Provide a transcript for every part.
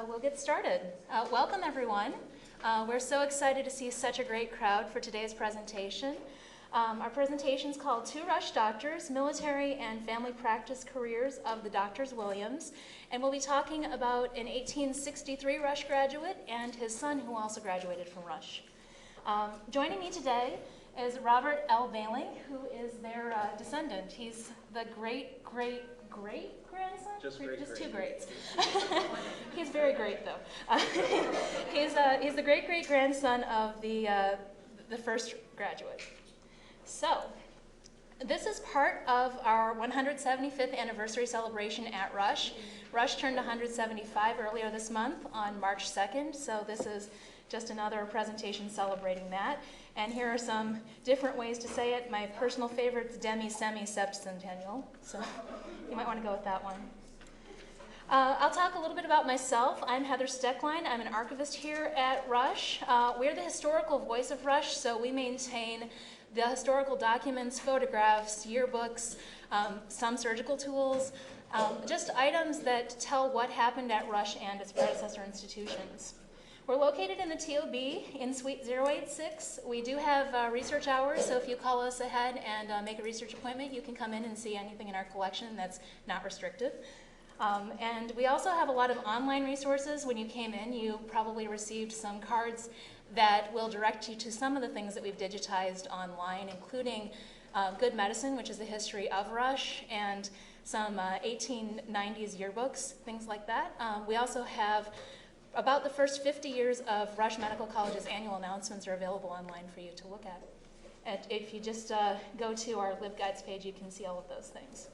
We'll get started. Welcome, everyone. We're so excited to see such a great crowd for today's presentation. Our presentation is called Two Rush Doctors, Military and Family Practice Careers of the Doctors Williams. And we'll be talking about an 1863 Rush graduate and his son who also graduated from Rush. Joining me today is Robert L. Behling, who is their descendant. He's the great-grandson? Just two greats. He's very great, though. He's the great-great-grandson of the first graduate. So, this is part of our 175th anniversary celebration at Rush. Rush turned 175 earlier this month on March 2nd, so this is just another presentation celebrating that. And here are some different ways to say it. My personal favorite is demi-semi-septennial, so you might want to go with that one. I'll talk a little bit about myself. I'm Heather Steckline. I'm an archivist here at Rush. We're the historical voice of Rush, so we maintain the historical documents, photographs, yearbooks, some surgical tools, just items that tell what happened at Rush and its predecessor institutions. We're located in the TOB in Suite 086. We do have research hours, so if you call us ahead and make a research appointment, you can come in and see anything in our collection that's not restrictive. And we also have a lot of online resources. When you came in, you probably received some cards that will direct you to some of the things that we've digitized online, including Good Medicine, which is the history of Rush, and some 1890s yearbooks, things like that. We also have about the first 50 years of Rush Medical College's annual announcements are available online for you to look at. And if you just go to our LibGuides page, you can see all of those things.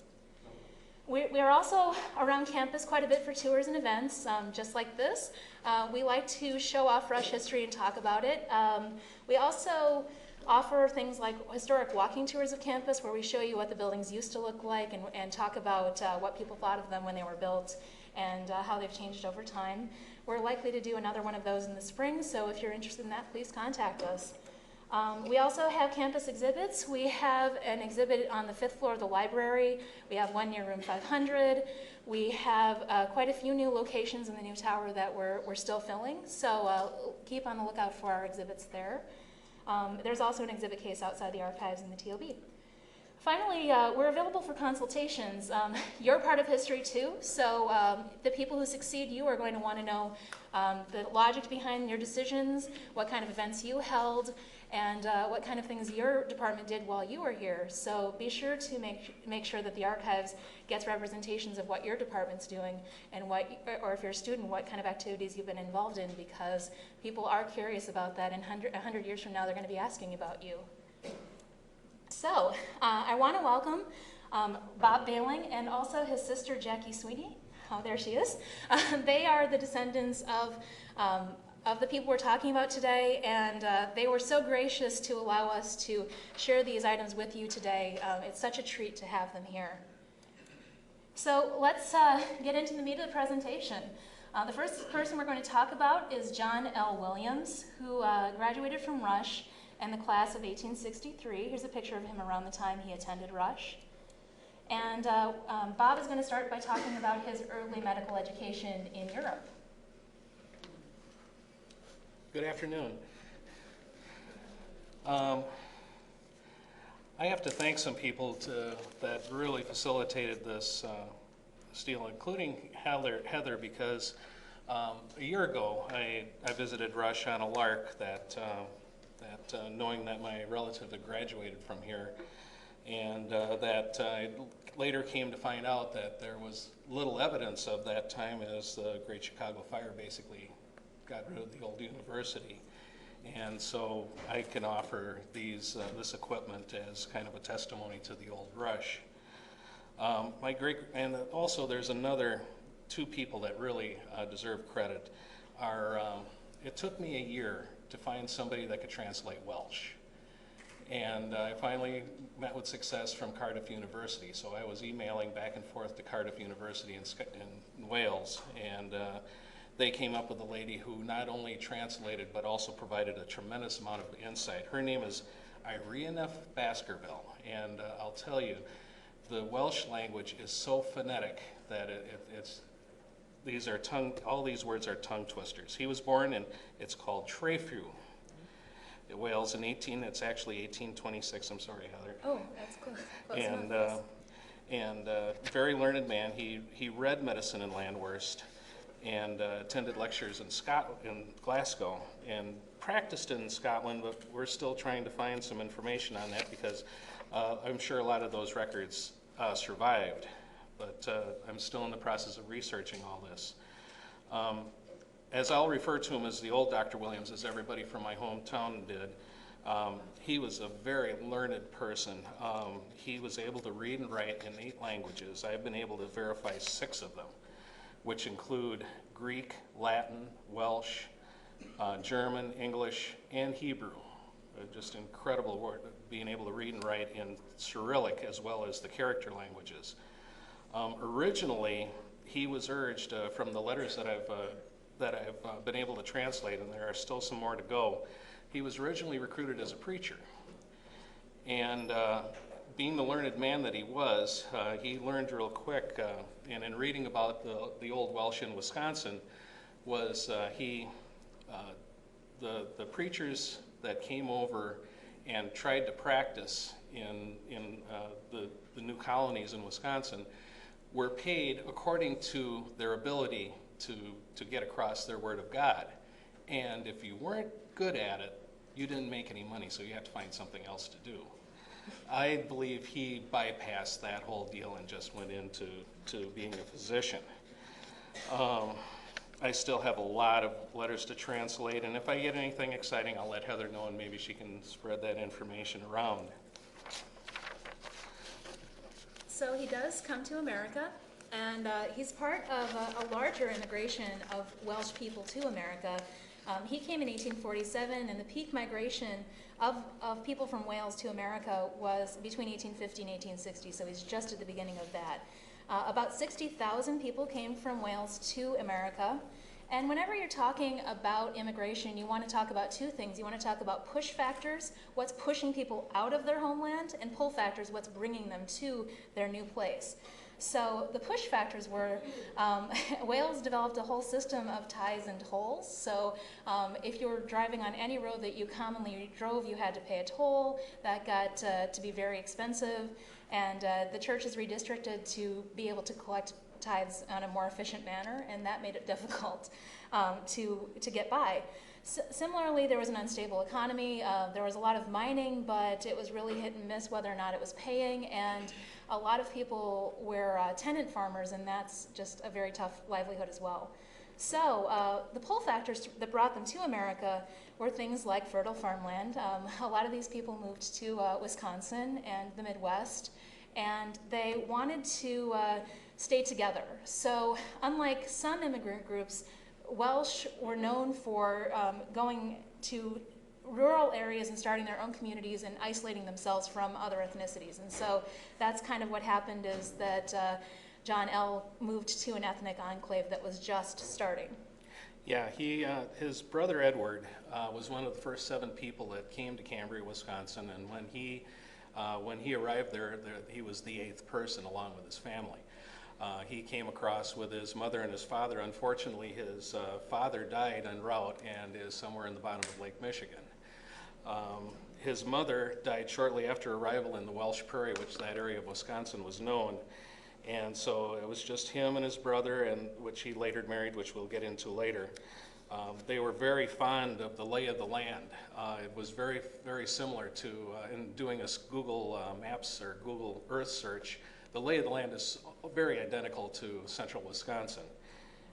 We are also around campus quite a bit for tours and events, just like this. We like to show off Rush history and talk about it. We also offer things like historic walking tours of campus where we show you what the buildings used to look like and talk about what people thought of them when they were built and how they've changed over time. We're likely to do another one of those in the spring, so if you're interested in that, please contact us. We also have campus exhibits. We have an exhibit on the 5th floor of the library. We have one near room 500. We have quite a few new locations in the new tower that we're still filling, so keep on the lookout for our exhibits there. There's also an exhibit case outside the archives in the TOB. Finally, we're available for consultations. You're part of history too, so the people who succeed you are going to want to know the logic behind your decisions, what kind of events you held, and what kind of things your department did while you were here. So be sure to make sure that the archives gets representations of what your department's doing and or if you're a student, what kind of activities you've been involved in, because people are curious about that, and 100 years from now they're going to be asking about you. So, I want to welcome Bob Behling and also his sister Jackie Sweeney. Oh, there she is. They are the descendants of the people we're talking about today, and they were so gracious to allow us to share these items with you today. It's such a treat to have them here. So let's get into the meat of the presentation. The first person we're going to talk about is John L. Williams, who graduated from Rush and the class of 1863. Here's a picture of him around the time he attended Rush. And Bob is going to start by talking about his early medical education in Europe. Good afternoon. I have to thank some people that really facilitated this deal, including Heather, because a year ago I visited Rush on a lark that knowing that my relative had graduated from here, and that I later came to find out that there was little evidence of that time, as the Great Chicago Fire basically got rid of the old university. And so I can offer this equipment as kind of a testimony to the old Rush. And also there's another two people that really deserve credit. It took me a year to find somebody that could translate Welsh. And I finally met with success from Cardiff University. So I was emailing back and forth to Cardiff University in Wales, and they came up with a lady who not only translated but also provided a tremendous amount of insight. Her name is Irene F. Baskerville, and I'll tell you, the Welsh language is so phonetic that all these words are tongue twisters. He was born in, it's called Trefu, Wales it's actually 1826, I'm sorry, Heather. Oh, that's close. Close And, enough. very learned man. He read medicine in Landwurst and attended lectures in Glasgow, and practiced in Scotland, but we're still trying to find some information on that because I'm sure a lot of those records survived, but I'm still in the process of researching all this. As I'll refer to him as the old Dr. Williams, as everybody from my hometown did, he was a very learned person. He was able to read and write in 8 languages. I've been able to verify 6 of them, which include Greek, Latin, Welsh, German, English, and Hebrew. Just incredible word, being able to read and write in Cyrillic as well as the character languages. Originally, he was urged from the letters that I've been able to translate, and there are still some more to go. He was originally recruited as a preacher, and being the learned man that he was, he learned real quick, and in reading about the old Welsh in Wisconsin, was the preachers that came over and tried to practice in the new colonies in Wisconsin were paid according to their ability to get across their word of God. And if you weren't good at it, you didn't make any money, so you had to find something else to do. I believe he bypassed that whole deal and just went into being a physician. I still have a lot of letters to translate, and if I get anything exciting, I'll let Heather know, and maybe she can spread that information around. So he does come to America, and he's part of a larger immigration of Welsh people to America. He came in 1847, and the peak migration of people from Wales to America was between 1850 and 1860, so he's just at the beginning of that. About 60,000 people came from Wales to America. And whenever you're talking about immigration, you want to talk about 2 things. You want to talk about push factors, what's pushing people out of their homeland, and pull factors, what's bringing them to their new place. So the push factors were, Wales developed a whole system of ties and tolls. So if you were driving on any road that you commonly drove, you had to pay a toll. That got to be very expensive. And the church is redistricted to be able to collect tithes on a more efficient manner, and that made it difficult to get by. Similarly, there was an unstable economy. There was a lot of mining, but it was really hit and miss whether or not it was paying, and a lot of people were tenant farmers, and that's just a very tough livelihood as well. So the pull factors that brought them to America were things like fertile farmland. A lot of these people moved to Wisconsin and the Midwest, and they wanted to stay together. So unlike some immigrant groups, Welsh were known for going to rural areas and starting their own communities and isolating themselves from other ethnicities. And so that's kind of what happened, is that John L. moved to an ethnic enclave that was just starting. Yeah, his brother Edward was one of the first 7 people that came to Cambria, Wisconsin, and when he arrived there, he was the 8th person along with his family. He came across with his mother and his father. Unfortunately, his father died en route and is somewhere in the bottom of Lake Michigan. His mother died shortly after arrival in the Welsh Prairie, which that area of Wisconsin was known. And so it was just him and his brother, and which he later married, which we'll get into later. They were very fond of the lay of the land. It was very, very similar to, in doing a Google Maps or Google Earth search, the lay of the land is very identical to central Wisconsin.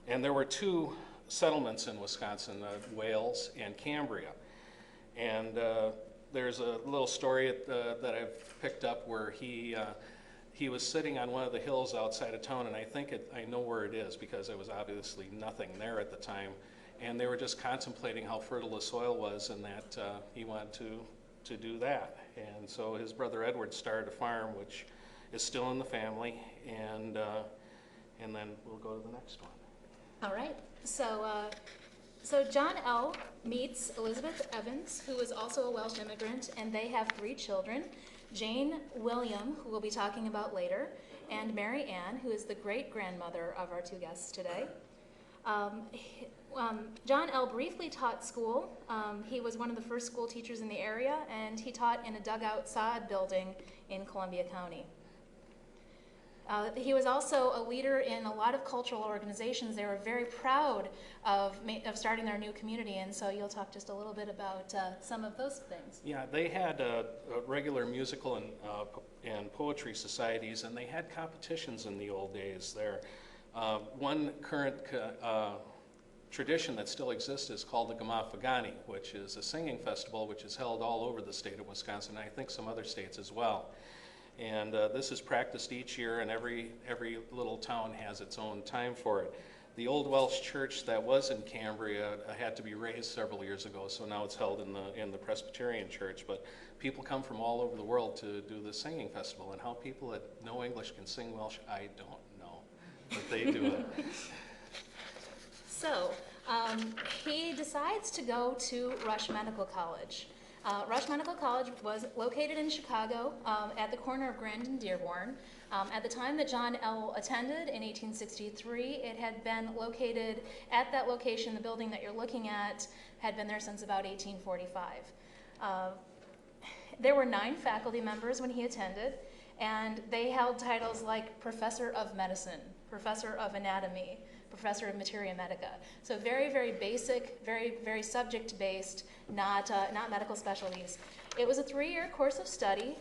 And there were 2 settlements in Wisconsin, Wales and Cambria. And there's a little story that I've picked up where he was sitting on one of the hills outside of town, and I know where it is because there was obviously nothing there at the time. And they were just contemplating how fertile the soil was, and that he wanted to do that. And so his brother Edward started a farm, which is still in the family, and then we'll go to the next one. All right. So John L. meets Elizabeth Evans, who is also a Welsh immigrant, and they have 3 children. Jane, William, who we'll be talking about later, and Mary Ann, who is the great-grandmother of our 2 guests today. John L. briefly taught school. He was one of the first school teachers in the area, and he taught in a dugout sod building in Columbia County. He was also a leader in a lot of cultural organizations. They were very proud of starting their new community, and so you'll talk just a little bit about some of those things. Yeah, they had regular musical and poetry societies, and they had competitions in the old days there. One current tradition that still exists is called the Gamafagani, which is a singing festival which is held all over the state of Wisconsin, and I think some other states as well. And this is practiced each year, and every little town has its own time for it. The Old Welsh Church that was in Cambria had to be raised several years ago, so now it's held in the Presbyterian Church. But people come from all over the world to do the singing festival, and how people that know English can sing Welsh, I don't know, but they do it. So he decides to go to Rush Medical College. Rush Medical College was located in Chicago at the corner of Grand and Dearborn. At the time that John L. attended in 1863, it had been located at that location. The building that you're looking at had been there since about 1845. There were 9 faculty members when he attended, and they held titles like Professor of Medicine, Professor of Anatomy, Professor of Materia Medica. So very, very basic, very, very subject-based, not medical specialties. It was a 3-year course of study,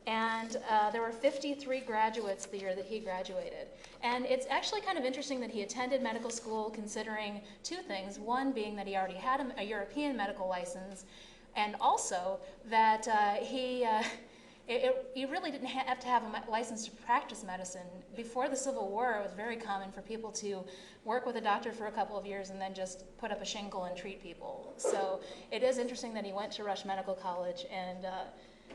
and there were 53 graduates the year that he graduated. And it's actually kind of interesting that he attended medical school considering 2 things. One being that he already had a European medical license, and also that you really didn't have to have a license to practice medicine. Before the Civil War, it was very common for people to work with a doctor for a couple of years and then just put up a shingle and treat people. So it is interesting that he went to Rush Medical College, and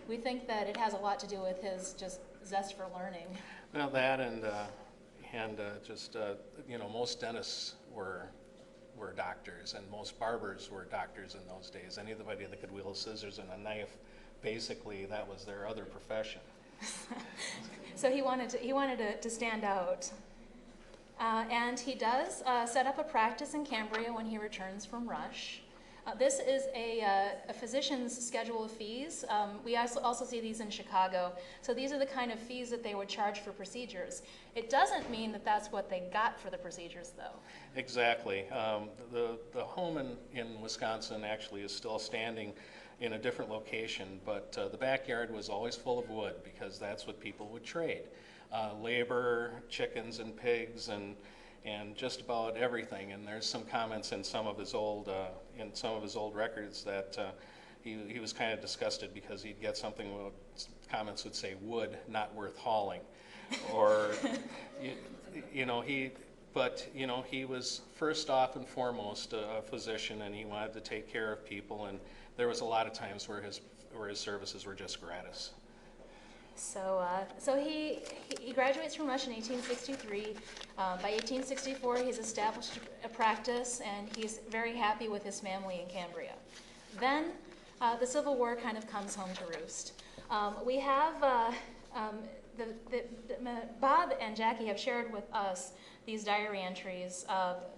we think that it has a lot to do with his just zest for learning. Well, that and just most dentists were doctors, and most barbers were doctors in those days. Anybody that could wield scissors and a knife, basically, that was their other profession. So he wanted to stand out. And he does set up a practice in Cambria when he returns from Rush. This is a physician's schedule of fees. We also see these in Chicago. So these are the kind of fees that they would charge for procedures. It doesn't mean that that's what they got for the procedures, though. Exactly. The home in Wisconsin actually is still standing in a different location, but the backyard was always full of wood because that's what people would trade. Labor, chickens and pigs, and just about everything. And there's some comments in some of his old records that he was kind of disgusted because he'd get something. Comments would say wood not worth hauling, or he was first off and foremost a physician, and he wanted to take care of people. And there was a lot of times where his services were just gratis. So he graduates from Rush in 1863. By 1864, he's established a practice, and he's very happy with his family in Cambria. Then the Civil War kind of comes home to roost. We have Bob and Jackie have shared with us these diary entries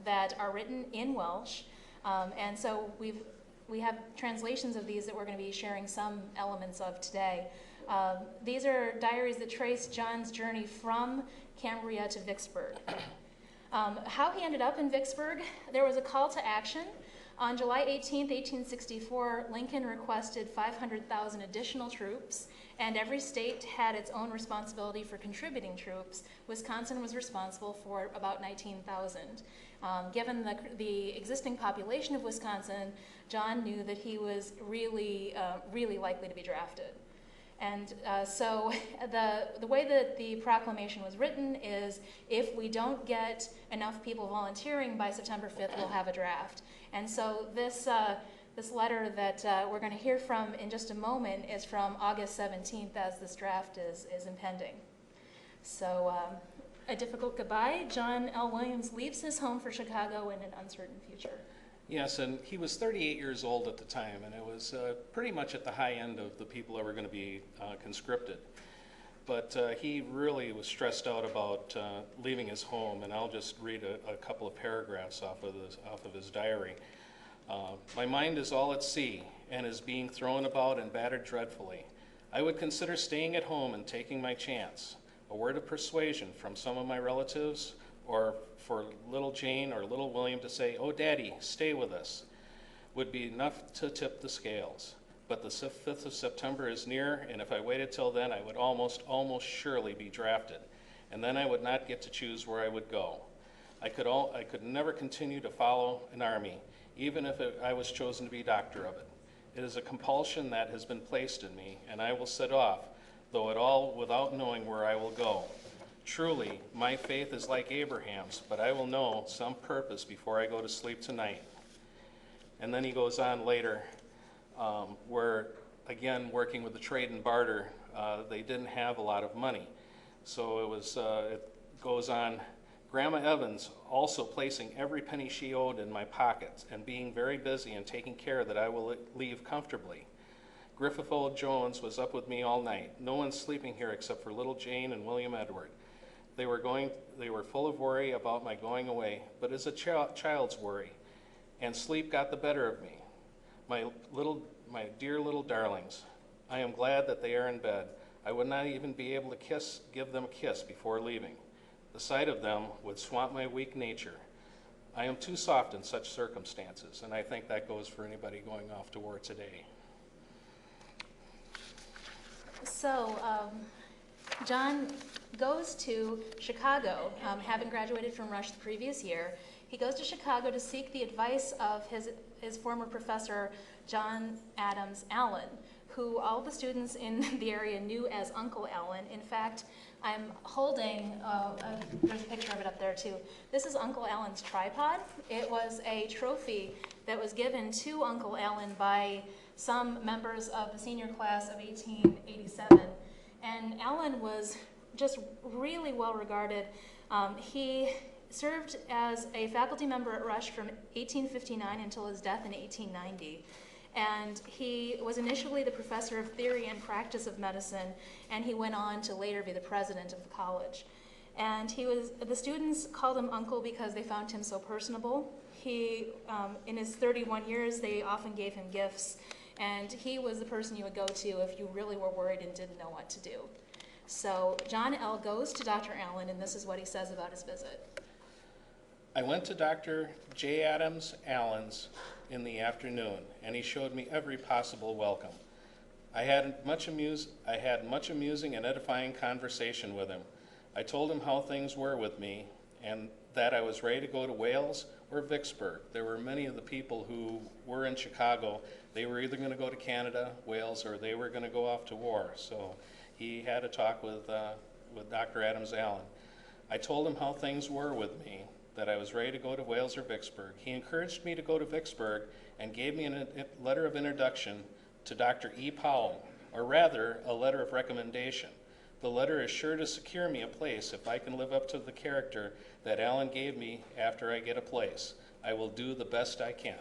that are written in Welsh, and so we have translations of these that we're going to be sharing some elements of today. These are diaries that trace John's journey from Cambria to Vicksburg. How he ended up in Vicksburg, there was a call to action. On July 18, 1864, Lincoln requested 500,000 additional troops, and every state had its own responsibility for contributing troops. Wisconsin was responsible for about 19,000. Given the existing population of Wisconsin, John knew that he was really likely to be drafted. And so the way that the proclamation was written is, if we don't get enough people volunteering by September 5th, we'll have a draft. And so this letter that we're going to hear from in just a moment is from August 17th, as this draft is impending. So a difficult goodbye. John L. Williams leaves his home for Chicago in an uncertain future. Yes, and he was 38 years old at the time, and it was pretty much at the high end of the people that were going to be conscripted. but he really was stressed out about leaving his home, and I'll just read a couple of paragraphs off of his diary. My mind is all at sea and is being thrown about and battered dreadfully. I would consider staying at home and taking my chance. A word of persuasion from some of my relatives, or for little Jane or little William to say, "Oh, Daddy, stay with us," would be enough to tip the scales. But the 5th of September is near, and if I waited till then, I would almost surely be drafted, and then I would not get to choose where I would go. I could never continue to follow an army, even if I was chosen to be doctor of it. It is a compulsion that has been placed in me, and I will set off, though at all without knowing where I will go. Truly, my faith is like Abraham's, but I will know some purpose before I go to sleep tonight. And then he goes on later, where, again, working with the trade and barter, they didn't have a lot of money. So it goes on, Grandma Evans also placing every penny she owed in my pockets and being very busy and taking care that I will leave comfortably. Griffith Old Jones was up with me all night. No one's sleeping here except for little Jane and William Edward. They were full of worry about my going away, but it's a child's worry, and sleep got the better of me. My dear little darlings, I am glad that they are in bed. I would not even be able to give them a kiss before leaving. The sight of them would swamp my weak nature. I am too soft in such circumstances, and I think that goes for anybody going off to war today. So, John goes to Chicago, having graduated from Rush the previous year. He goes to Chicago to seek the advice of his former professor, John Adams Allen, who all the students in the area knew as Uncle Allen. In fact, I'm holding, there's a picture of it up there too. This is Uncle Allen's tripod. It was a trophy that was given to Uncle Allen by some members of the senior class of 1887. And Allen was just really well regarded. He served as a faculty member at Rush from 1859 until his death in 1890. And he was initially the professor of theory and practice of medicine, and he went on to later be the president of the college. And the students called him Uncle because they found him so personable. In his 31 years, they often gave him gifts, and he was the person you would go to if you really were worried and didn't know what to do. So John L. goes to Dr. Allen, and this is what he says about his visit. I went to Dr. J. Adams Allen's in the afternoon, and he showed me every possible welcome. I had much amusing and edifying conversation with him. I told him how things were with me, and that I was ready to go to Wales or Vicksburg. There were many of the people who were in Chicago. They were either going to go to Canada, Wales, or they were going to go off to war. So he had a talk with Dr. Adams Allen. I told him how things were with me, that I was ready to go to Wales or Vicksburg. He encouraged me to go to Vicksburg and gave me a letter of introduction to Dr. E. Powell, or rather, a letter of recommendation. The letter is sure to secure me a place if I can live up to the character that Allen gave me after I get a place. I will do the best I can.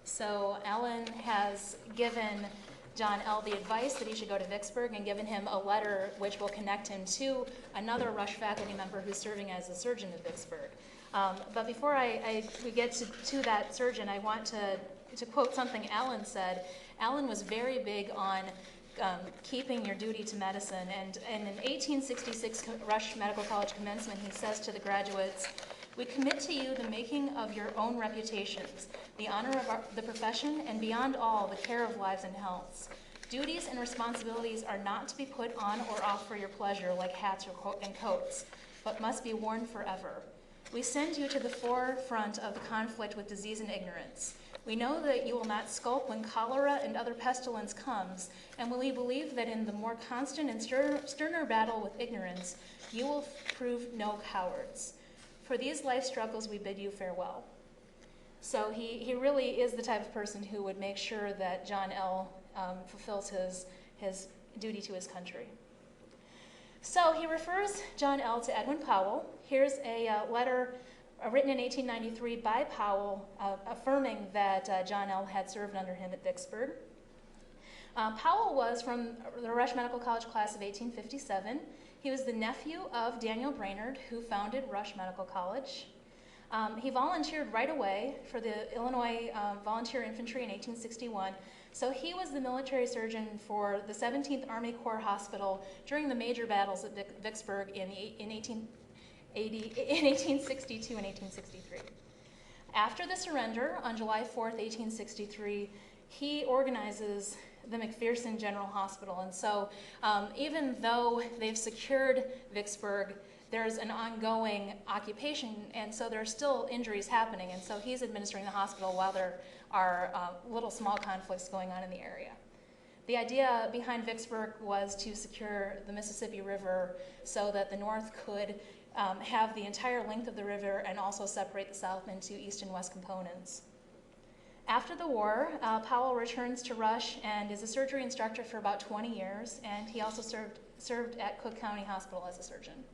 So Allen has given John L. the advice that he should go to Vicksburg and given him a letter which will connect him to another Rush faculty member who's serving as a surgeon at Vicksburg. But before we get to that surgeon, I want to quote something Allen said. Allen was very big on keeping your duty to medicine, and in an 1866 Rush Medical College commencement, he says to the graduates, "We commit to you the making of your own reputations, the honor of the profession, and beyond all, the care of lives and healths. Duties and responsibilities are not to be put on or off for your pleasure like hats and coats, but must be worn forever. We send you to the forefront of the conflict with disease and ignorance. We know that you will not skulk when cholera and other pestilence comes, and we believe that in the more constant and sterner battle with ignorance, you will prove no cowards. For these life struggles, we bid you farewell." So he really is the type of person who would make sure that John L. Fulfills his duty to his country. So he refers John L. to Edwin Powell. Here's a letter written in 1893 by Powell affirming that John L. had served under him at Vicksburg. Powell was from the Rush Medical College class of 1857. He was the nephew of Daniel Brainerd, who founded Rush Medical College. He volunteered right away for the Illinois Volunteer Infantry in 1861. So he was the military surgeon for the 17th Army Corps Hospital during the major battles at Vicksburg in 1862 and 1863. After the surrender on July 4th, 1863, he organizes the McPherson General Hospital. And so even though they've secured Vicksburg, there's an ongoing occupation, and so there are still injuries happening. And so he's administering the hospital while there are little small conflicts going on in the area. The idea behind Vicksburg was to secure the Mississippi River so that the North could have the entire length of the river and also separate the South into east and west components. After the war, Powell returns to Rush and is a surgery instructor for about 20 years, and he also served at Cook County Hospital as a surgeon.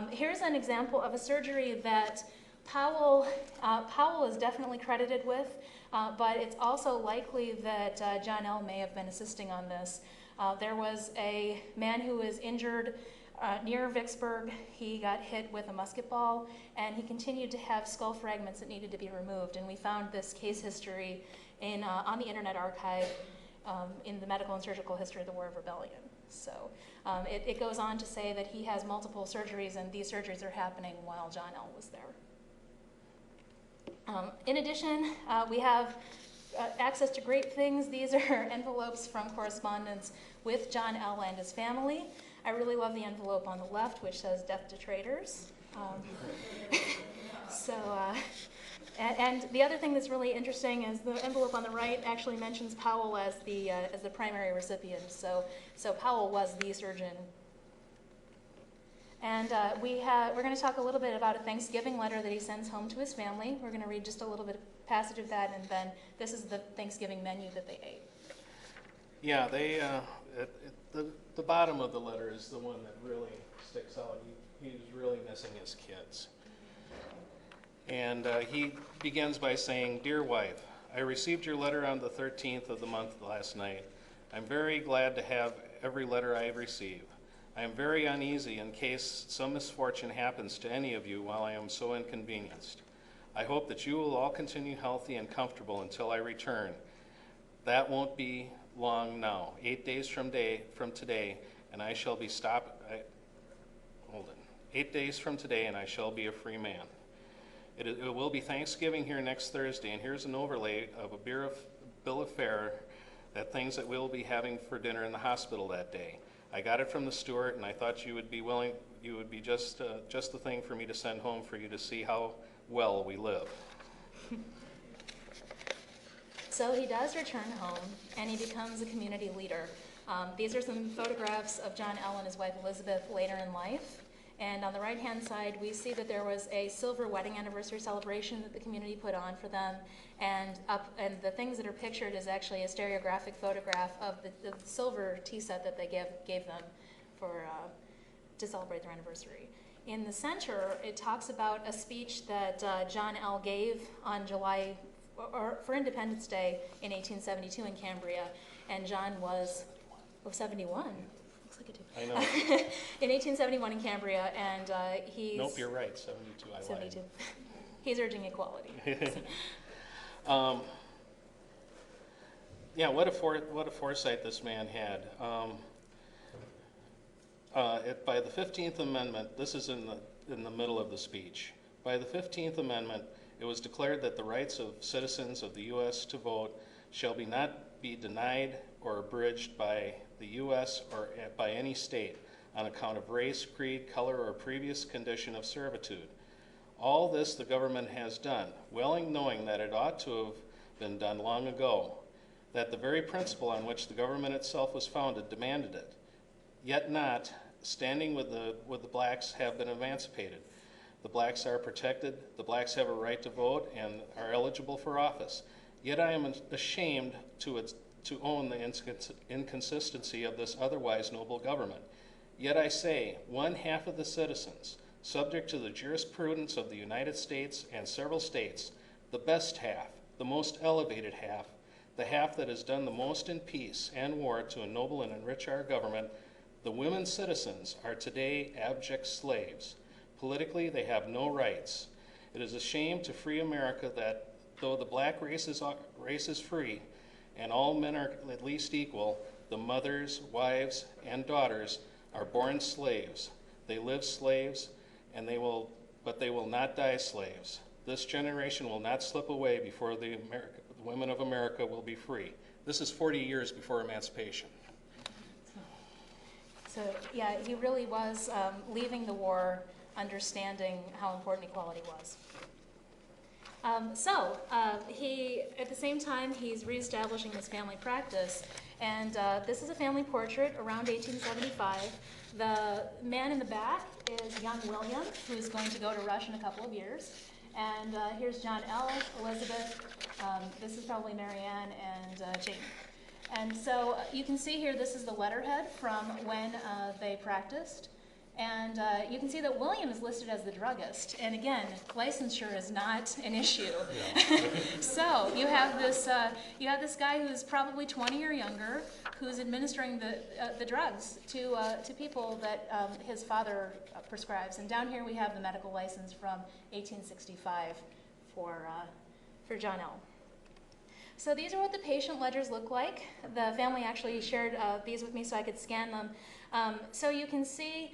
Here's an example of a surgery that Powell is definitely credited with, but it's also likely that John L. may have been assisting on this. There was a man who was injured near Vicksburg. He got hit with a musket ball, and he continued to have skull fragments that needed to be removed. And we found this case history on the Internet Archive in the Medical and Surgical History of the War of Rebellion. So it goes on to say that he has multiple surgeries, and these surgeries are happening while John L. was there. In addition, we have access to great things. These are envelopes from correspondence with John L. and his family. I really love the envelope on the left, which says "Death to Traitors." And the other thing that's really interesting is the envelope on the right actually mentions Powell as the primary recipient. So Powell was the surgeon. And we're going to talk a little bit about a Thanksgiving letter that he sends home to his family. We're going to read just a little bit passage of that, and then this is the Thanksgiving menu that they ate. Yeah, the bottom of the letter is the one that really sticks out. He's really missing his kids. And he begins by saying, "Dear wife, I received your letter on the 13th of the month last night. I'm very glad to have every letter I receive. I am very uneasy in case some misfortune happens to any of you while I am so inconvenienced. I hope that you will all continue healthy and comfortable until I return. That won't be long now. 8 days from today, and I shall be 8 days from today, and I shall be a free man. It will be Thanksgiving here next Thursday, and here's an overlay of a bill of fare, that things that we'll be having for dinner in the hospital that day. I got it from the steward, and I thought you would be just the thing for me to send home for you to see how well we live." So he does return home, and he becomes a community leader. These are some photographs of John L. and his wife Elizabeth later in life. And on the right-hand side, we see that there was a silver wedding anniversary celebration that the community put on for them. And the things that are pictured is actually a stereographic photograph of the silver tea set that they gave them to celebrate their anniversary. In the center, it talks about a speech that John L. gave on for Independence Day in 1872 in Cambria, and John was 71. Looks like it did. I know. In 1871 in Cambria, and he's... Nope, you're right, 72, I lied. 72. He's urging equality. Yeah, what a foresight this man had. By the 15th Amendment, this is in the middle of the speech. By the 15th Amendment, it was declared that the rights of citizens of the U.S. to vote shall not be denied or abridged by the U.S. or by any state on account of race, creed, color, or previous condition of servitude. All this the government has done, well knowing that it ought to have been done long ago, that the very principle on which the government itself was founded demanded it. Yet not, standing with the blacks, have been emancipated. The blacks are protected, the blacks have a right to vote and are eligible for office. Yet I am ashamed to own the inconsistency of this otherwise noble government. Yet I say, one half of the citizens, subject to the jurisprudence of the United States and several states, the best half, the most elevated half, the half that has done the most in peace and war to ennoble and enrich our government, the women citizens, are today abject slaves. Politically, they have no rights. It is a shame to free America that though the black race is free and all men are at least equal, the mothers, wives, and daughters are born slaves. They live slaves, but they will not die slaves. This generation will not slip away before the women of America will be free. This is 40 years before emancipation. So yeah, he really was leaving the war understanding how important equality was. He, at the same time, he's reestablishing his family practice, and this is a family portrait around 1875. The man in the back is young William, who's going to go to Rush in a couple of years. And here's John L., Elizabeth, this is probably Marianne, and Jane. And so you can see here, this is the letterhead from when they practiced. And you can see that William is listed as the druggist. And again, licensure is not an issue. Yeah. So you have this guy who's probably 20 or younger, who's administering the drugs to people that his father prescribes. And down here we have the medical license from 1865 for John L. So these are what the patient ledgers look like. The family actually shared these with me so I could scan them. So you can see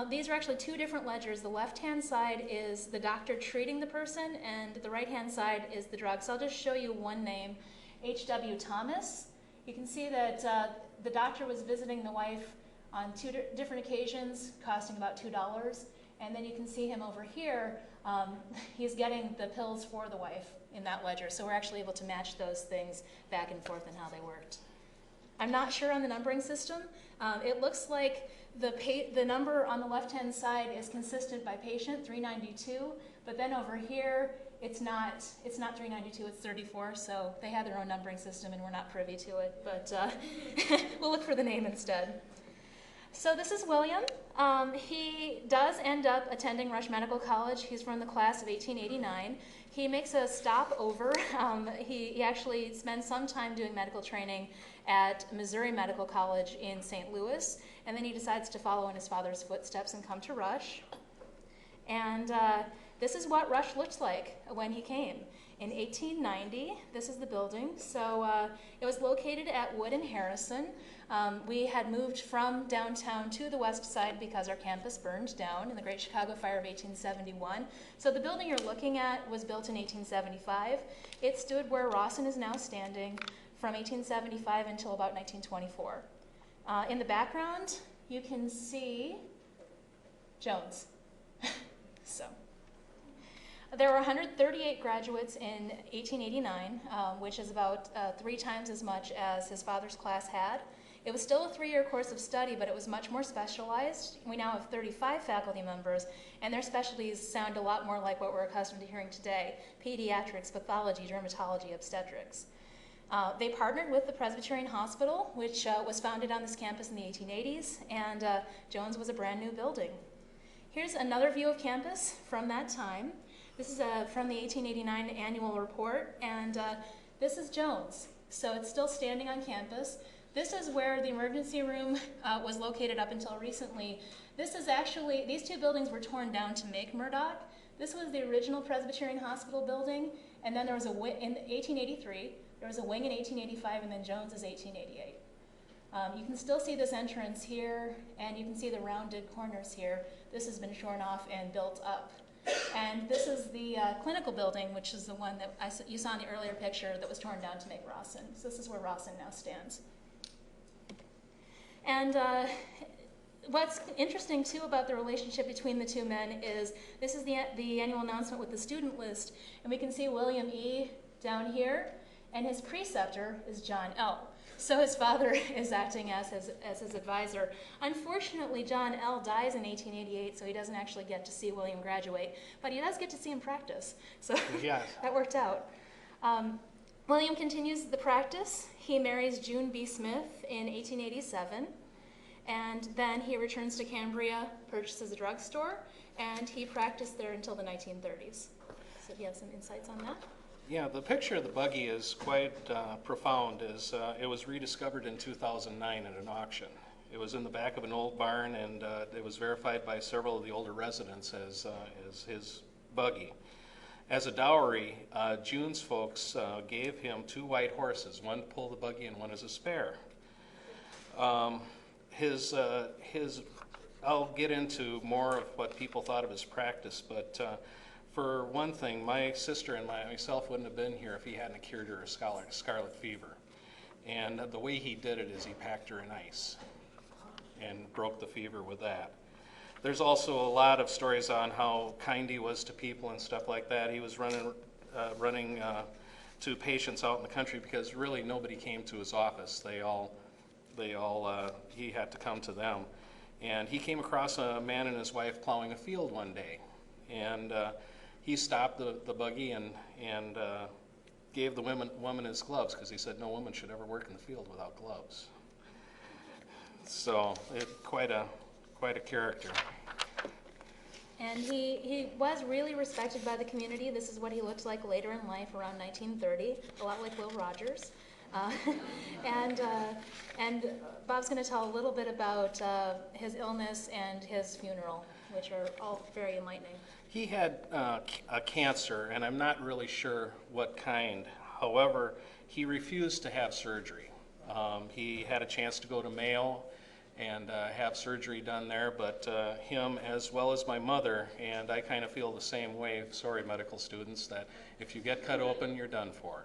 these are actually two different ledgers. The left-hand side is the doctor treating the person, and the right-hand side is the drug. So I'll just show you one name, H.W. Thomas. You can see that the doctor was visiting the wife on two different occasions, costing about $2. And then you can see him over here. He's getting the pills for the wife in that ledger. So we're actually able to match those things back and forth and how they worked. I'm not sure on the numbering system. It looks like the number on the left-hand side is consistent by patient, 392, but then over here, it's not 392, it's 34, so they had their own numbering system and we're not privy to it, but we'll look for the name instead. So this is William. He does end up attending Rush Medical College. He's from the class of 1889. He makes a stop over. He actually spends some time doing medical training at Missouri Medical College in St. Louis, and then he decides to follow in his father's footsteps and come to Rush. And this is what Rush looked like when he came. In 1890, this is the building. So it was located at Wood and Harrison. We had moved from downtown to the west side because our campus burned down in the Great Chicago Fire of 1871. So the building you're looking at was built in 1875. It stood where Rawson is now standing from 1875 until about 1924. In the background, you can see Jones. So. There were 138 graduates in 1889, which is about 3 times as much as his father's class had. It was still a 3-year course of study, but it was much more specialized. We now have 35 faculty members, and their specialties sound a lot more like what we're accustomed to hearing today: pediatrics, pathology, dermatology, obstetrics. They partnered with the Presbyterian Hospital, which was founded on this campus in the 1880s, and Jones was a brand new building. Here's another view of campus from that time. This is from the 1889 annual report, and this is Jones. So it's still standing on campus. This is where the emergency room was located up until recently. This is actually, these two buildings were torn down to make Murdoch. This was the original Presbyterian Hospital building, and then there was a wing in 1883, there was a wing in 1885, and then Jones is 1888. You can still see this entrance here, and you can see the rounded corners here. This has been shorn off and built up. And this is the clinical building, which is the one that you saw in the earlier picture that was torn down to make Rawson. So this is where Rawson now stands. And what's interesting, too, about the relationship between the two men is this is the annual announcement with the student list. And we can see William E. down here, and his preceptor is John L. So his father is acting as his advisor. Unfortunately, John L. dies in 1888, so he doesn't actually get to see William graduate, but he does get to see him practice. So yes. That worked out. William continues the practice. He marries June B. Smith in 1887, and then he returns to Cambria, purchases a drugstore, and he practiced there until the 1930s. So do you have some insights on that? Yeah, the picture of the buggy is quite profound. It was rediscovered in 2009 at an auction. It was in the back of an old barn, and it was verified by several of the older residents as his buggy. As a dowry, June's folks gave him 2 white horses, one to pull the buggy and one as a spare. I'll get into more of what people thought of his practice, but for one thing, my sister and myself wouldn't have been here if he hadn't cured her of scarlet fever. And the way he did it is he packed her in ice and broke the fever with that. There's also a lot of stories on how kind he was to people and stuff like that. He was running to patients out in the country because really nobody came to his office. He had to come to them. And he came across a man and his wife plowing a field one day. And he stopped the buggy and gave the woman his gloves because he said no woman should ever work in the field without gloves. So quite a character. And he was really respected by the community. This is what he looked like later in life, around 1930, a lot like Will Rogers. And Bob's going to tell a little bit about his illness and his funeral, which are all very enlightening. He had a cancer, and I'm not really sure what kind. However, he refused to have surgery. He had a chance to go to Mayo and have surgery done there, but him as well as my mother, and I kind of feel the same way, sorry medical students, that if you get cut open, you're done for.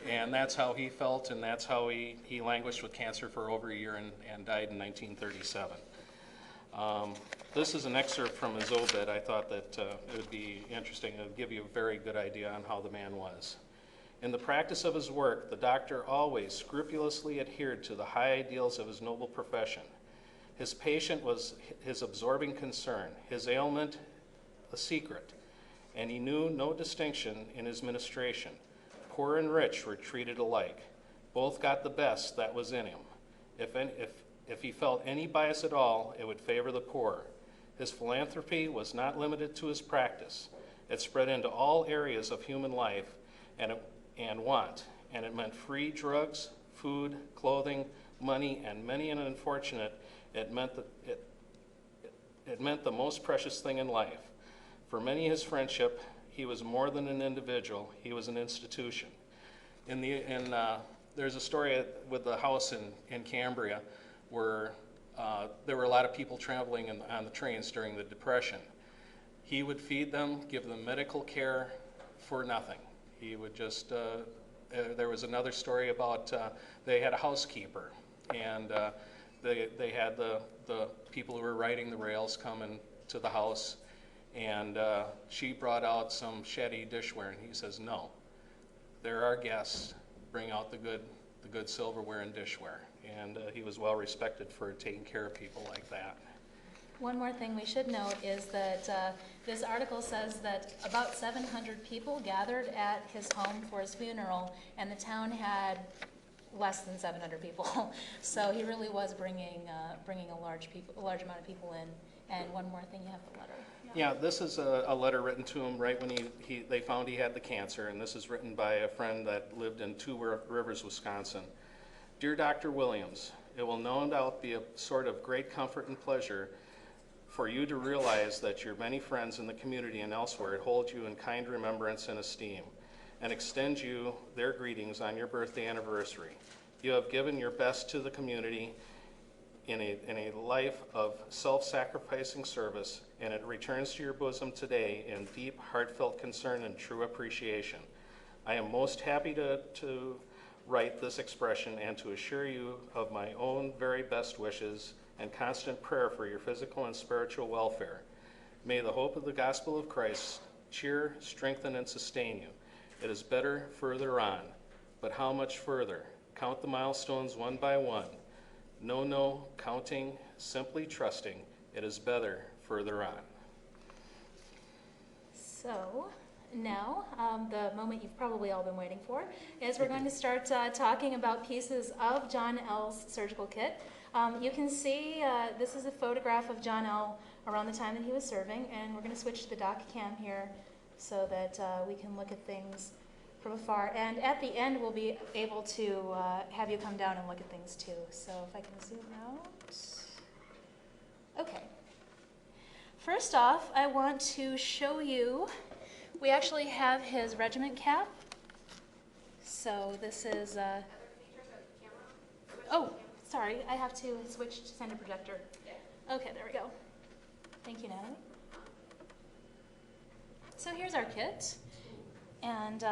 And that's how he felt, and that's how he languished with cancer for over a year and died in 1937. This is an excerpt from his obit. I thought that it would be interesting. It would give you a very good idea on how the man was. In the practice of his work, the doctor always scrupulously adhered to the high ideals of his noble profession. His patient was his absorbing concern, his ailment a secret, and he knew no distinction in his ministration. Poor and rich were treated alike. Both got the best that was in him. If he felt any bias at all, it would favor the poor. His philanthropy was not limited to his practice. It spread into all areas of human life and want, and it meant free drugs, food, clothing, money, and many an unfortunate. It meant the most precious thing in life. For many, his friendship, he was more than an individual. He was an institution. There's a story with the house in Cambria where there were a lot of people traveling on the trains during the Depression. He would feed them, give them medical care for nothing. He would just, there was another story about they had a housekeeper, and they had the people who were riding the rails come into the house, and she brought out some shoddy dishware, and he says, no, they're our guests, bring out the good silverware and dishware. And he was well respected for taking care of people like that. One more thing we should note is that this article says that about 700 people gathered at his home for his funeral, and the town had less than 700 people. So he really was bringing a large amount of people in. And one more thing, you have the letter. Yeah, this is a letter written to him right when they found he had the cancer, and this is written by a friend that lived in Two Rivers, Wisconsin. Dear Dr. Williams, it will no doubt be a sort of great comfort and pleasure for you to realize that your many friends in the community and elsewhere hold you in kind remembrance and esteem, and extend you their greetings on your birthday anniversary. You have given your best to the community in a life of self-sacrificing service, and it returns to your bosom today in deep, heartfelt concern and true appreciation. I am most happy to write this expression and to assure you of my own very best wishes and constant prayer for your physical and spiritual welfare. May the hope of the gospel of Christ cheer, strengthen, and sustain you. It is better further on, but how much further? Count the milestones one by one. No, counting, simply trusting. It is better further on. So now, the moment you've probably all been waiting for, is we're going to start talking about pieces of John L.'s surgical kit. You can see this is a photograph of John L. around the time that he was serving, and we're going to switch to the doc cam here so that we can look at things from afar. And at the end, we'll be able to have you come down and look at things too. So if I can zoom out. Okay. First off, I want to show you, we actually have his regiment cap. So this is, oh, sorry, I have to switch to center projector. Okay, there we go. Thank you, Natalie. So here's our kit. And,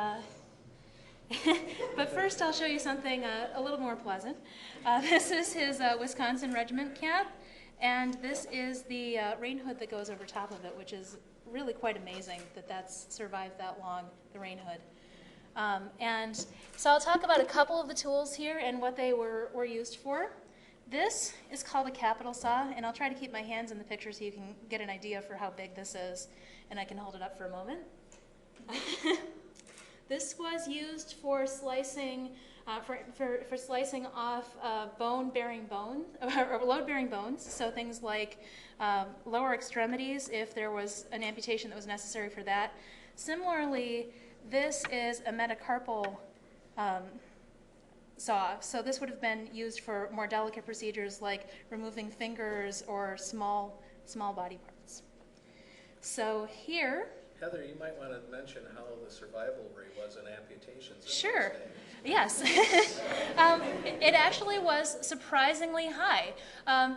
but first I'll show you something a little more pleasant. This is his Wisconsin regiment cap. And this is the rain hood that goes over top of it, which is really quite amazing that that's survived that long, the rain hood. And so I'll talk about a couple of the tools here and what they were used for. This is called a capital saw, and I'll try to keep my hands in the picture so you can get an idea for how big this is, and I can hold it up for a moment. This was used for slicing, for slicing off bone-bearing bones, or load-bearing bones, so things like lower extremities if there was an amputation that was necessary for that. Similarly, this is a metacarpal saw, so this would have been used for more delicate procedures like removing fingers or small body parts. So here, Heather, you might want to mention how the survival rate was in amputations. Sure. Yes. It actually was surprisingly high.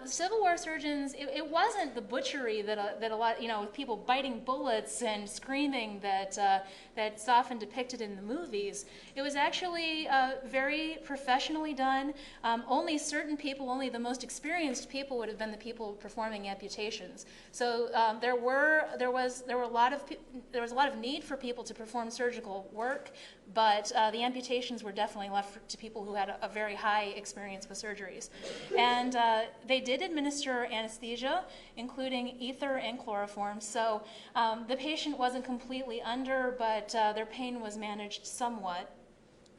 Civil War surgeons, it wasn't the butchery that a lot, with people biting bullets and screaming that's often depicted in the movies. It was actually very professionally done. Only certain people, only the most experienced people would have been the people performing amputations. So there was a lot of need for people to perform surgical work, but the amputations were definitely left to people who had a very high experience with surgeries. And they did administer anesthesia, including ether and chloroform, so the patient wasn't completely under, but their pain was managed somewhat.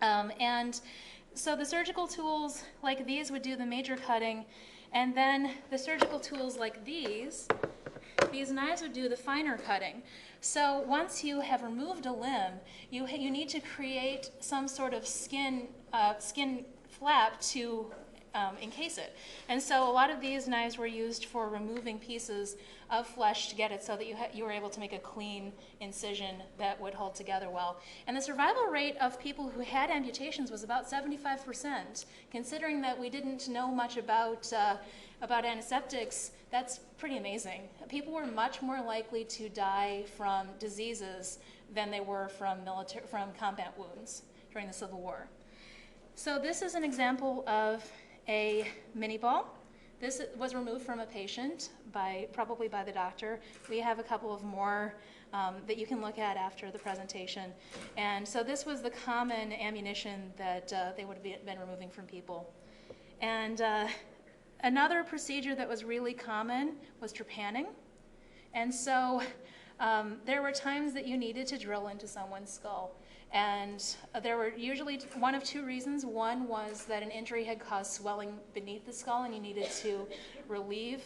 And so the surgical tools like these would do the major cutting, and then the surgical tools like these knives would do the finer cutting. So once you have removed a limb, you need to create some sort of skin flap to encase it. And so a lot of these knives were used for removing pieces of flesh to get it so that you were able to make a clean incision that would hold together well. And the survival rate of people who had amputations was about 75%. Considering that we didn't know much about antiseptics, that's pretty amazing. People were much more likely to die from diseases than they were from combat wounds during the Civil War. So this is an example of a mini ball. This was removed from a patient, probably by the doctor. We have a couple of more that you can look at after the presentation. And so this was the common ammunition that they would have been removing from people. And another procedure that was really common was trepanning. And so there were times that you needed to drill into someone's skull. And there were usually one of two reasons. One was that an injury had caused swelling beneath the skull and you needed to relieve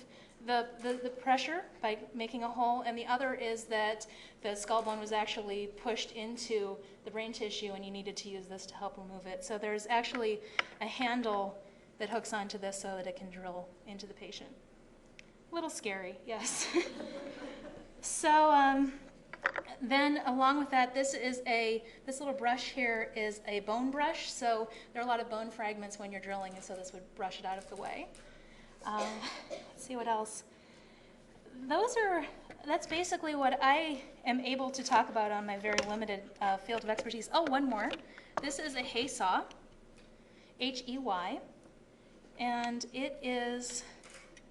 the pressure by making a hole. And the other is that the skull bone was actually pushed into the brain tissue and you needed to use this to help remove it. So there's actually a handle that hooks onto this so that it can drill into the patient. A little scary, yes. So then along with that, this little brush here is a bone brush. So there are a lot of bone fragments when you're drilling, and so this would brush it out of the way. Let's see what else. That's basically what I am able to talk about on my very limited field of expertise. Oh, one more. This is a hay saw, H-E-Y. And it is,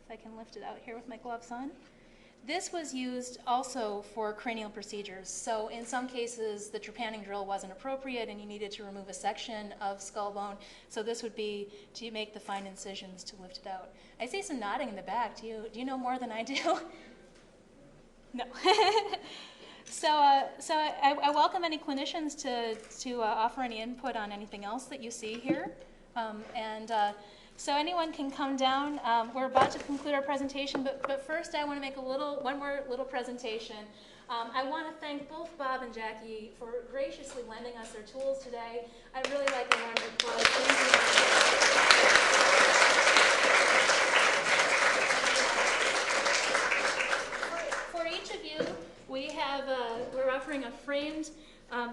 if I can lift it out here with my gloves on, this was used also for cranial procedures. So in some cases, the trepanning drill wasn't appropriate and you needed to remove a section of skull bone. So this would be to make the fine incisions to lift it out. I see some nodding in the back. Do you know more than I do? No. So I welcome any clinicians to offer any input on anything else that you see here. So anyone can come down. We're about to conclude our presentation, but first I want to make one more little presentation. I want to thank both Bob and Jackie for graciously lending us their tools today. I'd really like a round of applause. Thank you. For each of you, we're offering a framed.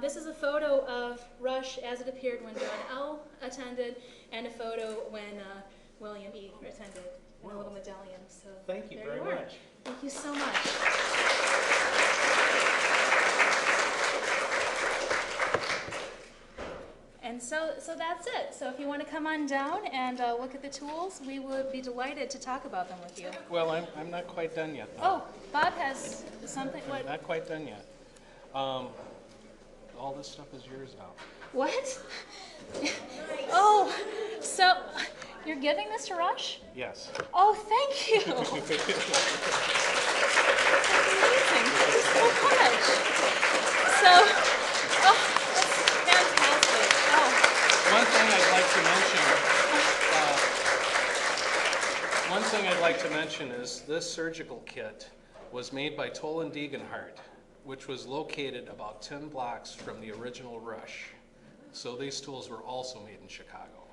This is a photo of Rush as it appeared when John L. attended, and a photo when William E. attended, and a little medallion. So Thank you there very you are. much. Thank you so much. And so that's it. So if you want to come on down and look at the tools, we would be delighted to talk about them with you. Well, I'm not quite done yet, though. Oh, Bob has something. I'm What? not quite done yet. All this stuff is yours now. What? Oh, so you're giving this to Rush? Yes. Oh, thank you. That's amazing. Thank you so much. So, oh, that's fantastic. Oh. One thing I'd like to mention is this surgical kit was made by Toll & Degenhardt, which was located about 10 blocks from the original Rush. So these tools were also made in Chicago.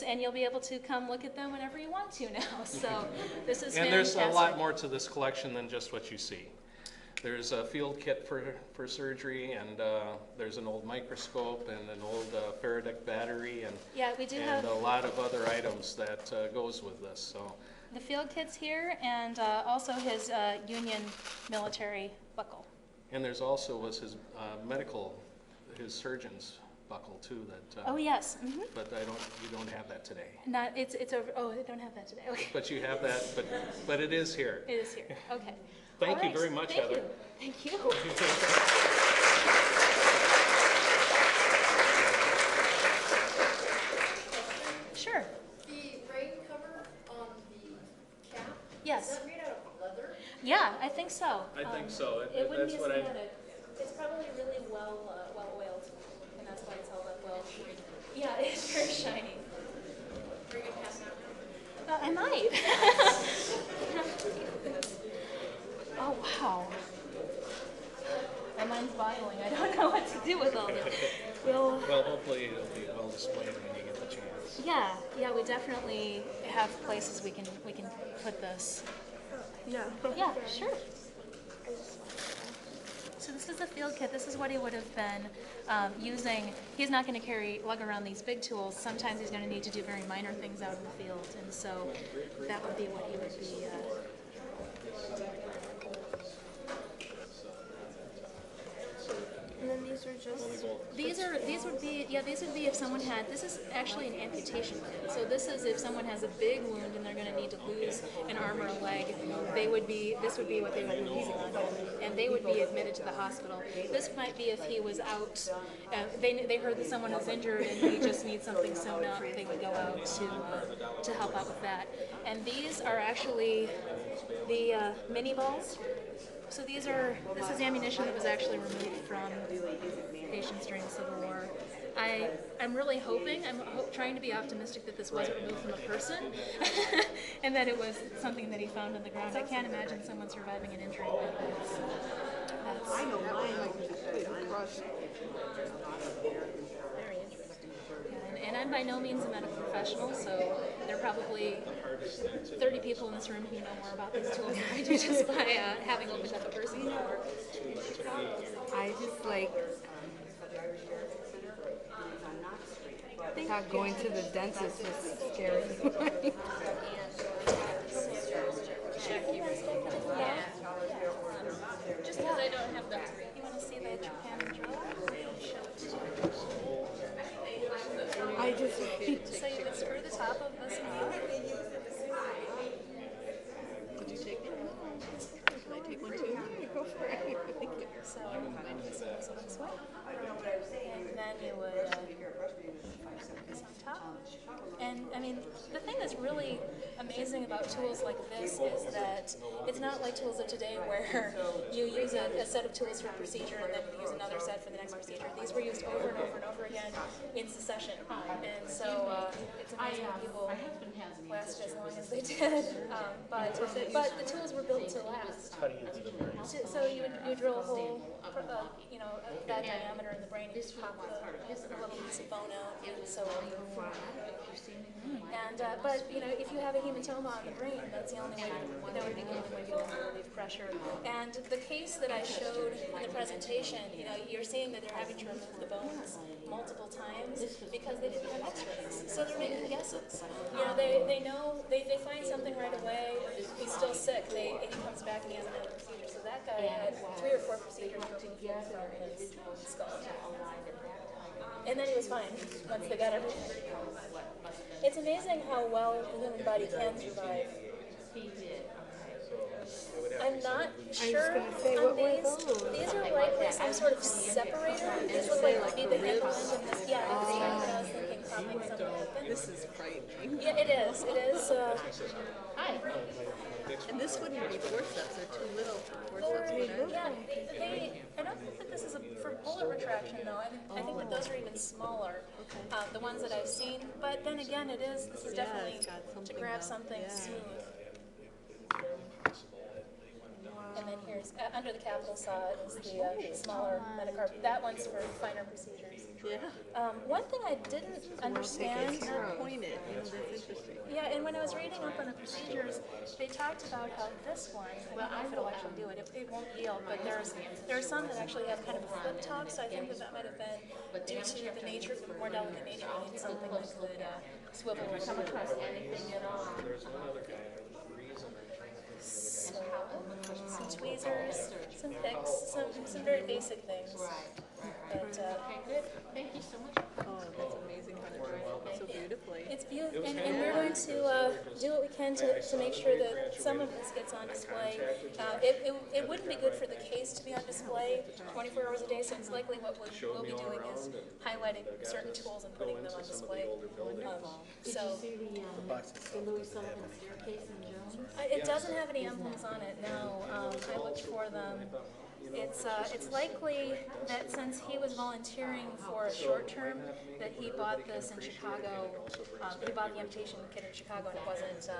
And you'll be able to come look at them whenever you want to now. So this is And fantastic. there's a lot more to this collection than just what you see. There's a field kit for surgery, and there's an old microscope and an old Faraday battery, and Yeah, we do have a lot of other items that goes with this. So the field kits here, and also his Union military buckle. and there's also was his his surgeon's buckle too. That Oh yes. Mm-hmm. but you don't have that today. Not it's over. Oh, I don't have that today. Okay. But you have that. But it is here. It is here. Okay. Thank All you right. very much, Thank Heather. You. Thank you. Sure. The rain cover on the cap, Yes. is that made out of leather? Yeah, I think so. I think so. It wouldn't That's be what I. synthetic. It's probably really well oiled, and that's why it's held up well. Yeah, it's very shiny. Are you gonna pass it out now? I might. Oh wow. My mind's boggling. I don't know what to do with all this. Well, Hopefully it'll be well displayed when you get the chance. yeah, we definitely have places we can put this. Yeah. Yeah, sure. So this is a field kit. This is what he would have been using. He's not going to lug around these big tools. Sometimes he's going to need to do very minor things out in the field, and so that would be what he would be. And then these are just. These would be if someone had. This is actually an amputation kit. So this is if someone has a big wound and they're going to need to lose an arm or a leg. This would be what they would be using on him, and they would be admitted to the hospital. This might be if he was out. They heard that someone was injured and he just needs something sewn up. They would go out to help out with that. And these are actually the mini balls. So this is ammunition that was actually removed from patients during the Civil War. I'm really hoping, trying to be optimistic that this wasn't removed from a person and that it was something that he found on the ground. I can't imagine someone surviving an injury like this. I know mine like crushed. Very interesting. Yeah, and I'm by no means a medical professional, so there are probably 30 people in this room who know more about these tools than I do just by having opened up a person before. I just like thought going to the dentist was scary. Just because I don't have the. You want to see the Japan drawer? I just So you would screw the top of this off. Did you take it? Can I take one too? Go for it. So this way. And then you would this on top. And I mean, the thing that's really amazing about tools like this is that it's not like tools of today where you use a set of tools for a procedure and then you use another set for the next procedure. These were used over and over and over again in succession. And so it's amazing that people last as long as they did. But the tools were built to last. So you would drill a hole, that diameter in the brain, and just pop a little piece of bone out, and so but if you have a hematoma on the brain, that's the only way that would be the only way to relieve pressure. And the case that I showed in the presentation, you're seeing that they're having to remove the bones multiple times because they didn't have X-rays, so they're making guesses. They know they find something right away. He's still sick. He comes back and he has another procedure. So that guy had 3 or 4 procedures in his skull. And then he was fine once they got everything. It's amazing how well the human body can survive. I'm not sure on these. These are likely some sort of separator. These look like maybe the handles and this. Yeah, I was thinking probably something open. This is frightening. Yeah, it is. It is. Hi. And this wouldn't be forceps, they're too little for forceps. Yeah, I don't think that this is for bullet retraction though. I think that those are even smaller, the ones that I've seen. But then again, this is definitely to grab something smooth. And then here's, under the capital saw is the smaller metacarp. That one's for finer procedures. Yeah. One thing I didn't understand. It's not pointed. That's interesting. Yeah, and when I was reading up on the procedures, they talked about how this one, I don't know if it'll actually do it. It won't yield, but there are some that actually have kind of a flip top, so I think that might have been due to the nature, the more delicate nature. You need something that could swivel. Come across anything at all. Some tweezers, some picks, some very basic things. But, good. Thank you so much. Oh, that's amazing how they're drawn so beautifully. It's beautiful, and we're going to do what we can to make sure that some of this gets on display. It wouldn't be good for the case to be on display 24 hours a day, so it's likely what we'll be doing is highlighting certain tools and putting them on display. So The Louis Sullivan staircase in Jones? it doesn't have any emblems on it, no. I looked for them. It's likely that since he was volunteering for a short term, that he bought this in Chicago. He bought the amputation kit in Chicago, and it wasn't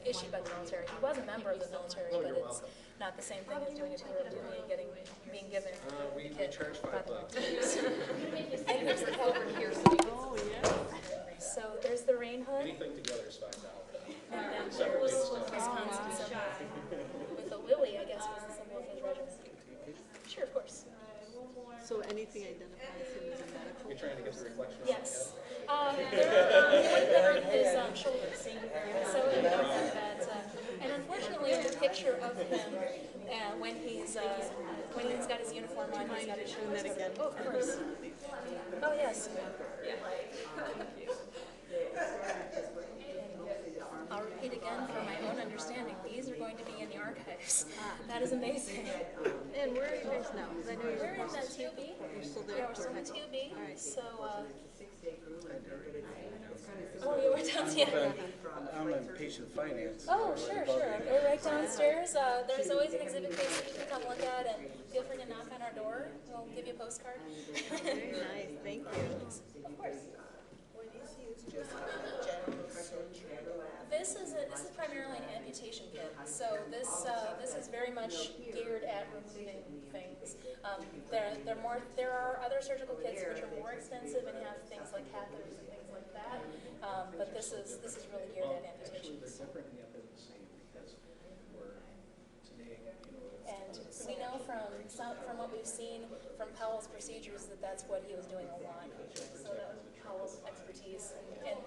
issued by the military. He was a member of the military, but it's not the same thing as doing a tour of duty and being given the kit by the military. And there's the cover here. Oh, yeah. So there's the rain hood. Anything together is $5. And then there's Wisconsin symbol with the lily, I guess, was the symbol of his regiment. Sure, of course. So anything identifies him as a medical? You're trying to get the reflection. Yes. One of his shoulders. So and unfortunately, the picture of him when he's got his uniform on, he's got his shoulders. That again? Oh, of course. Oh, yes. I'll repeat again for my own understanding. These are going to be in the archives. That is amazing. And where are you guys now? Because I know We're in that 2B. you're still there. Yeah, we're still in 2B. Alright. So, oh, you were down here. I'm in patient finance. Oh, sure. We're right downstairs. There's always an exhibit case that you can come look at, and feel free to knock on our door. We'll give you a postcard. Very nice, thank you. Of course. This is primarily an amputation kit. So this is very much geared at removing things. There are other surgical kits which are more expensive and have things like catheters and things like that. But this is really geared at amputations. And we know from what we've seen from Powell's procedures that that's what he was doing a lot. So that was Powell's expertise, and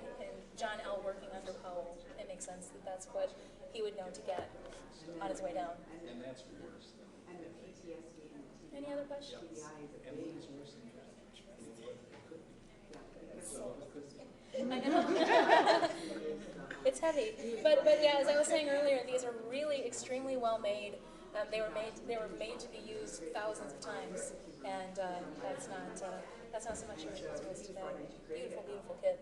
John L. working under Powell. It makes sense that that's what he would know to get on his way down. Any other questions? I know. It's heavy, but yeah, as I was saying earlier, these are really extremely well made. They were made to be used thousands of times, and that's not so much your responsibility. Beautiful, beautiful kid.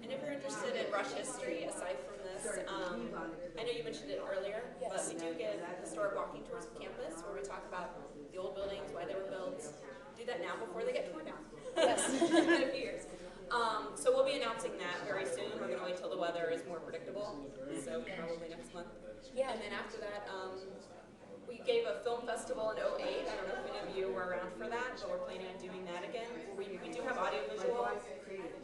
And if you're interested in Rush history, aside from this, I know you mentioned it earlier, but we do give historic walking tours of campus where we talk about the old buildings, why they were built. Do that now before they get torn down. Yes. In a few years. So we'll be announcing that very soon. We're going to wait till the weather is more predictable, so probably next month. Yeah. And then after that, we gave a film festival in '08. I don't know if any of you were around for that, but we're planning on doing that again. We do have audiovisual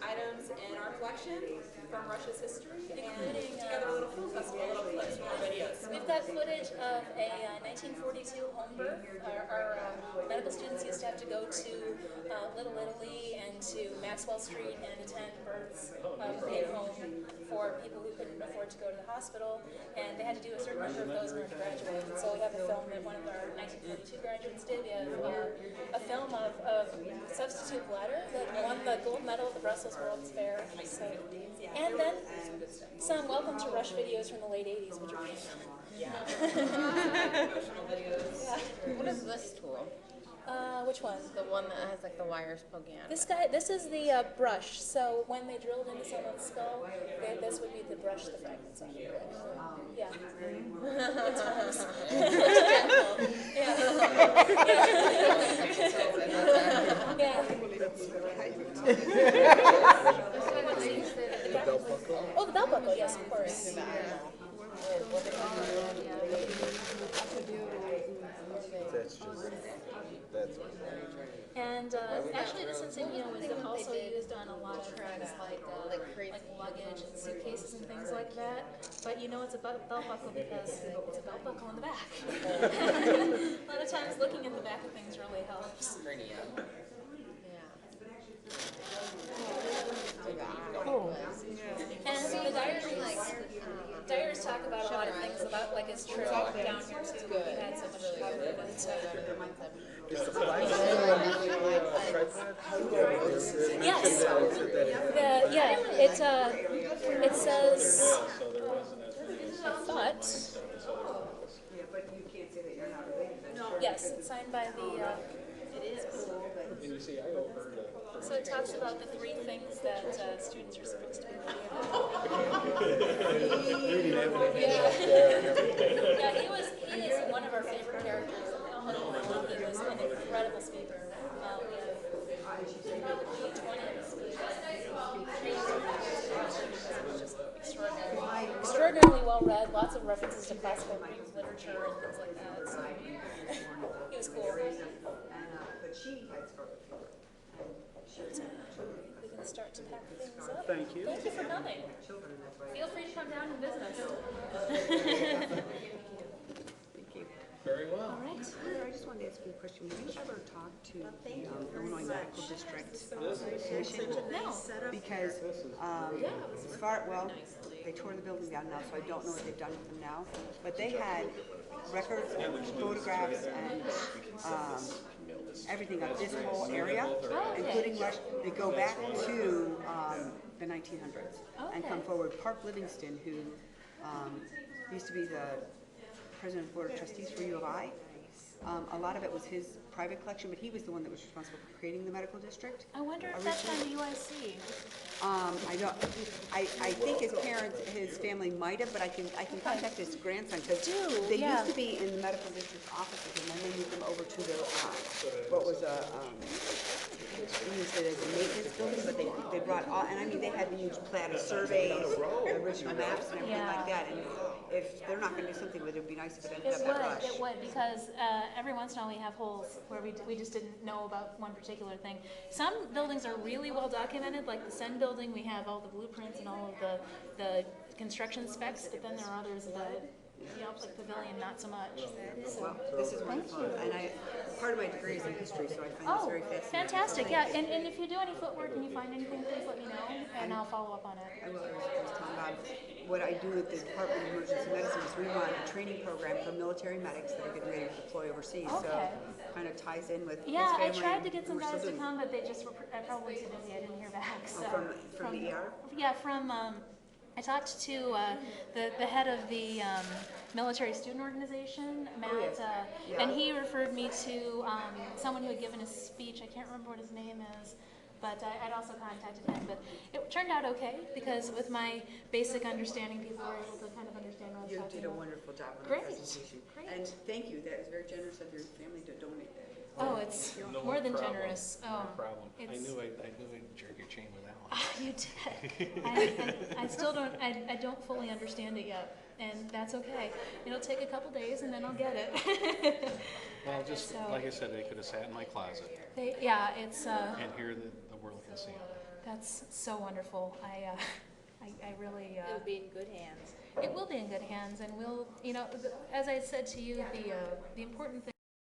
items in our collection from Russia's history, and putting together a little film festival, little clips from our videos. We've got footage of a 1942 home birth. Our medical students used to have to go to Little Italy and to Maxwell Street and attend births made home for people who couldn't afford to go to the hospital, and they had to do a certain number of those in order to graduate. And so we have a film that one of our 1942 graduates did. We have a film of substitute bladder that won the gold medal at the Brussels World's Fair. So, and then some welcome to Rush videos from the late 80s, which are Promotional videos. What is this tool? which one? The one that has like the wires poking out. This is the brush. So when they drilled into someone's skull, this would be the brush the fragments on. Yeah. It's fun. Oh, the belt buckle, yes, of course. And actually, this insignia was also used on a lot of things like luggage and suitcases and things like that. But you know it's a belt buckle because it's a belt buckle in the back. A lot of times looking in the back of things really helps. And the diaries talk about a lot of things about like his trip down here too. He had so much trouble with it. Yes. It says. I thought. Yes, it's signed by the. It is. So it talks about the 3 things that students are supposed to be Yeah, he is one of our favorite characters. He was an incredible speaker. We have probably 20 just extraordinarily well read, lots of references to classical Greek literature and things like that. So he was cool. We can start to pack things up. Thank you. Thank you for coming. Feel free to come down and visit us. Very well. All right. I just wanted to ask you a question. Have you ever talked to the Illinois Medical District Commission? No. Because they tore the building down now, so I don't know what they've done with them now. But they had records, photographs, and everything of this whole area, including they go back to the 1900s and come forward. Park Livingston, who used to be the president of the Board of Trustees for U of I, a lot of it was his private collection, but he was the one that was responsible for creating the medical district. I wonder if that's on the UIC. I think his family might have, but I can contact his grandson because they used to be in the medical district offices, and then they moved them over to the what was a maintenance building, but they brought all, and I mean they had the huge plat of surveys, original maps, and everything like that. And if they're not going to do something with it, it'd be nice if it ended up at Rush. It would, because every once in a while we have holes where we just didn't know about one particular thing. Some buildings are really well documented, like the Sen building, we have all the blueprints and all of the construction specs, but then there are others that, like Pavilion, not so much. Well, this is wonderful, and part of my degree is in history, so I find this very fascinating. Fantastic, yeah, and if you do any footwork and you find anything, please let me know, and I'll follow up on it. I was talking about what I do at the Department of Emergency Medicine is we run a training program for military medics that are getting ready to deploy overseas. Okay. So kind of ties in with his Yeah, I family. tried to get some and we're guys still to doing- come, but they just were probably too busy, I didn't hear back, so. from the ER? Yeah, from I talked to the head of the military student organization, Matt, and he referred me to someone who had given a speech. I can't remember what his name is, but I'd also contacted him. But it turned out okay, because with my basic understanding, people were able to kind of understand what I was You talking did a about. wonderful job on the Great, presentation. great. And thank you, that was very generous of your family to donate that. Oh, it's No more than problem. generous. No Oh, problem. I it's- knew I'd jerk your chain with that one. You did. I still don't. I don't fully understand it yet, and that's okay. It'll take a couple days, and then I'll get it. Well, just So- like I said, they could have sat in my closet Yeah, it's. and here the world can see them. That's so wonderful. I really. It'll be in good hands. It will be in good hands, and we'll. As I said to you, the important thing.